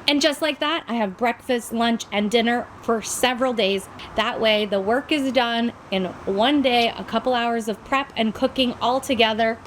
And just like that, I have breakfast, lunch, and dinner for several days. That way, the work is done in one day, a couple hours of prep and cooking all together.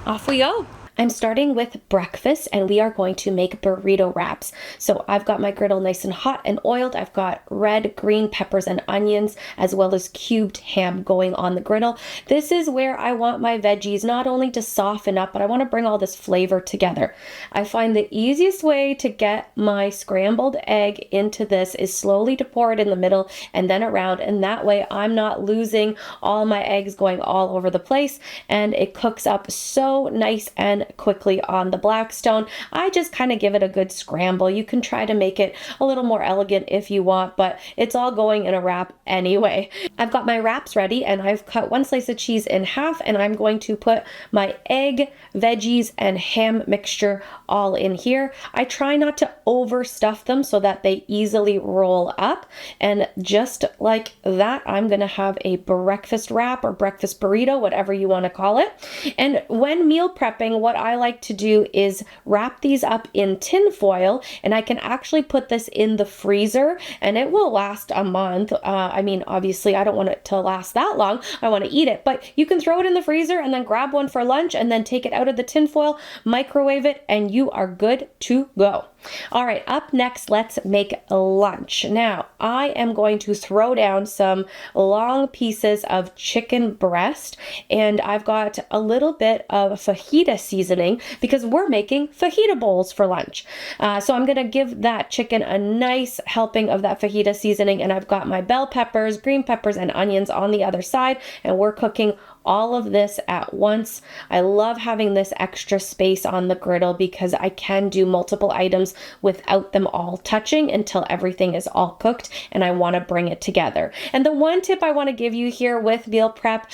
Off we go. I'm starting with breakfast, and we are going to make burrito wraps. So I've got my griddle nice and hot and oiled. I've got red, green peppers and onions, as well as cubed ham going on the griddle. This is where I want my veggies not only to soften up, but I want to bring all this flavor together. I find the easiest way to get my scrambled egg into this is slowly to pour it in the middle and then around, and that way I'm not losing all my eggs going all over the place, and it cooks up so nice and quickly on the Blackstone. I just kind of give it a good scramble. You can try to make it a little more elegant if you want, but it's all going in a wrap anyway. I've got my wraps ready, and I've cut one slice of cheese in half, and I'm going to put my egg, veggies, and ham mixture all in here. I try not to overstuff them so that they easily roll up, and just like that, I'm gonna have a breakfast wrap or breakfast burrito, whatever you want to call it. And when meal prepping, what I like to do is wrap these up in tin foil, and I can actually put this in the freezer and it will last a month. I mean, obviously I don't want it to last that long. I want to eat it, but you can throw it in the freezer and then grab one for lunch and then take it out of the tin foil, microwave it, and you are good to go. All right, up next, let's make lunch. Now, I am going to throw down some long pieces of chicken breast, and I've got a little bit of fajita seasoning because we're making fajita bowls for lunch. So I'm gonna give that chicken a nice helping of that fajita seasoning, and I've got my bell peppers, green peppers, and onions on the other side, and we're cooking all of this at once. I love having this extra space on the griddle because I can do multiple items without them all touching until everything is all cooked, and I want to bring it together. And the one tip I want to give you here with meal prep,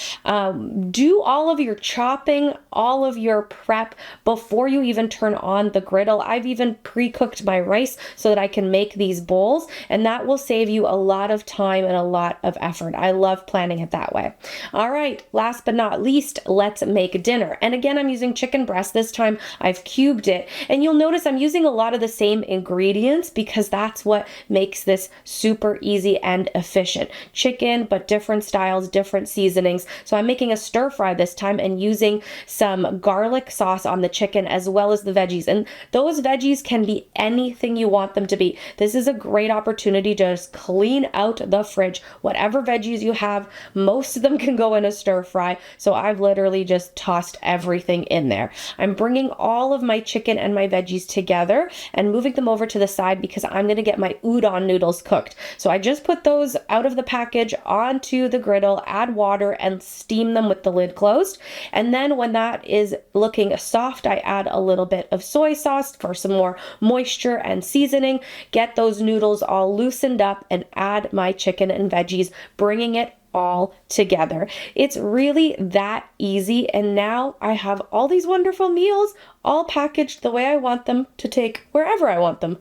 do all of your chopping, all of your prep before you even turn on the griddle. I've even pre-cooked my rice so that I can make these bowls, and that will save you a lot of time and a lot of effort. I love planning it that way. All right, last but not least, let's make dinner. And again, I'm using chicken breast. This time I've cubed it, and you'll notice I'm using a lot of the same ingredients because that's what makes this super easy and efficient. Chicken, but different styles, different seasonings. So I'm making a stir fry this time and using some garlic sauce on the chicken as well as the veggies. And those veggies can be anything you want them to be. This is a great opportunity to just clean out the fridge. Whatever veggies you have, most of them can go in a stir fry. So I've literally just tossed everything in there. I'm bringing all of my chicken and my veggies together and moving them over to the side because I'm going to get my udon noodles cooked. So I just put those out of the package onto the griddle, add water, and steam them with the lid closed. And then when that is looking soft, I add a little bit of soy sauce for some more moisture and seasoning, get those noodles all loosened up, and add my chicken and veggies, bringing it all together. It's really that easy, and now I have all these wonderful meals all packaged the way I want them to take wherever I want them.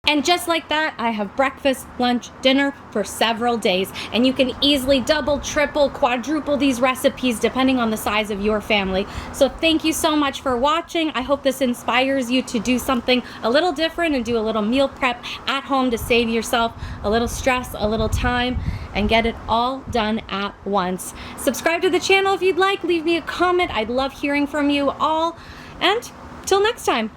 And just like that, I have breakfast, lunch, dinner for several days. And you can easily double, triple, quadruple these recipes depending on the size of your family. So thank you so much for watching. I hope this inspires you to do something a little different and do a little meal prep at home to save yourself a little stress, a little time, and get it all done at once. Subscribe to the channel if you'd like. Leave me a comment. I'd love hearing from you all. And till next time.